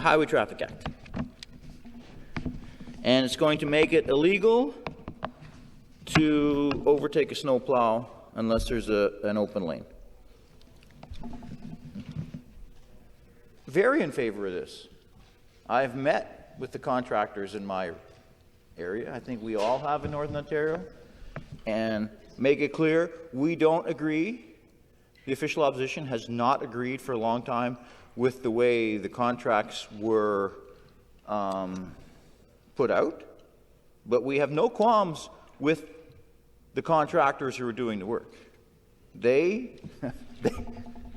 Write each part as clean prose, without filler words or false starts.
Highway Traffic Act. And it's going to make it illegal to overtake a snowplow unless there's an open lane. Very in favor of this. I've met with the contractors in my area. I think we all have in Northern Ontario. And make it clear, we don't agree. The official opposition has not agreed for a long time with the way the contracts were put out. But we have no qualms with the contractors who are doing the work. They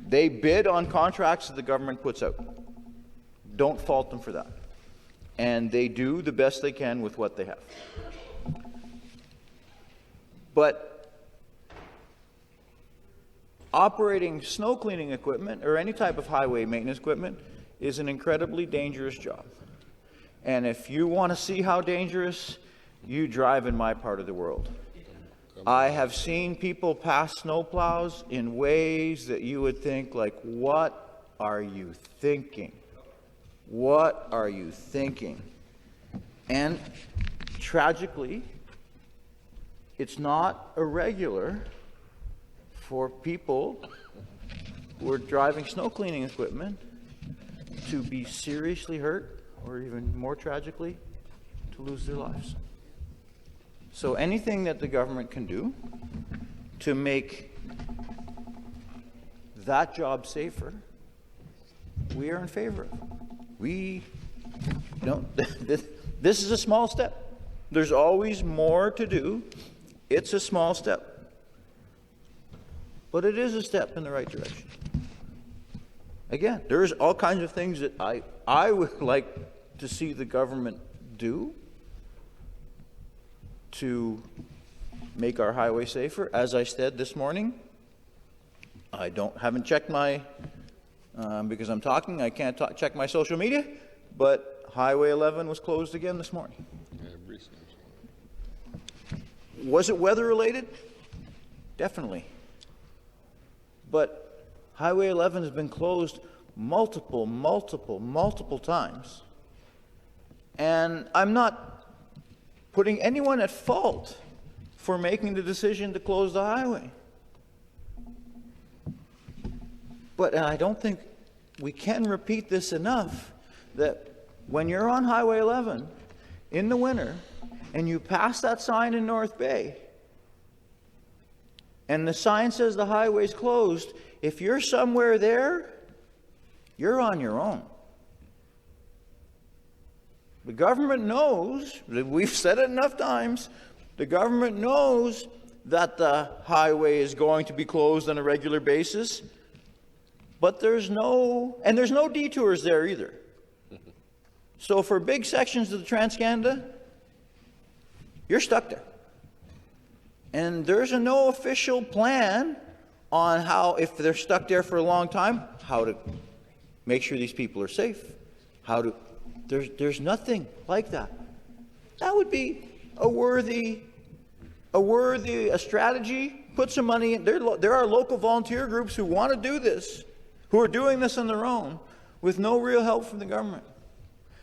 bid on contracts that the government puts out. Don't fault them for that. And they do the best they can with what they have. But operating snow cleaning equipment or any type of highway maintenance equipment is an incredibly dangerous job. And if you want to see how dangerous, you drive in my part of the world. I have seen people pass snowplows in ways that you would think, like, what are you thinking? What are you thinking? And tragically, it's not irregular for people who are driving snow cleaning equipment to be seriously hurt, or even more tragically, to lose their lives. So anything that the government can do to make that job safer, we are in favor of. This is a small step. There's always more to do. It's a small step. But it is a step in the right direction. Again, there's all kinds of things that I would like to see the government do to make our highway safer. As I said this morning, I haven't checked my because I'm talking, I can't check my social media, but Highway 11 was closed again this morning. Was it weather related? Definitely. But Highway 11 has been closed multiple times. And I'm not putting anyone at fault for making the decision to close the highway. But I don't think we can repeat this enough, that when you're on Highway 11 in the winter and you pass that sign in North Bay and the sign says the highway's closed, if you're somewhere there, you're on your own. The government knows, we've said it enough times, the government knows that the highway is going to be closed on a regular basis. But there's no detours there either. So for big sections of the Trans-Canada, you're stuck there. And there's no official plan on how, if they're stuck there for a long time, how to make sure these people are safe. There's nothing like that. That would be a worthy strategy. Put some money in. There are local volunteer groups who want to do this, who are doing this on their own with no real help from the government.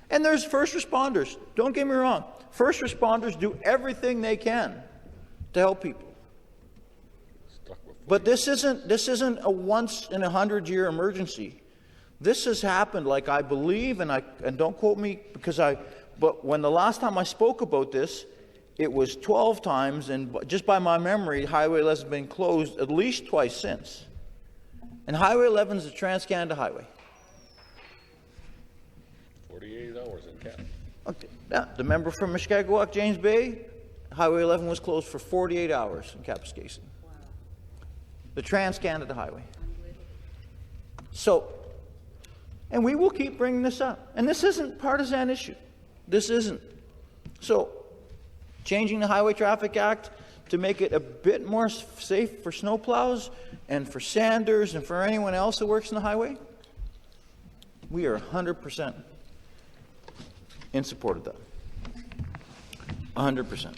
And there's first responders. Don't get me wrong. First responders do everything they can to help people. But this isn't a once in 100-year emergency. This has happened, like I believe, and don't quote me but when the last time I spoke about this, it was 12 times, and just by my memory, Highway 11 has been closed at least twice since. And Highway 11 is a Trans-Canada highway. 48 hours in Cap. Okay. Yeah, the member from Mushkegowuk, James Bay, Highway 11 was closed for 48 hours in Kapuskasing. Wow. The Trans-Canada highway. So, and we will keep bringing this up. And this isn't a partisan issue. This isn't. So, changing the Highway Traffic Act to make it a bit more safe for snowplows and for sanders and for anyone else who works in the highway, we are 100% in support of that. 100%.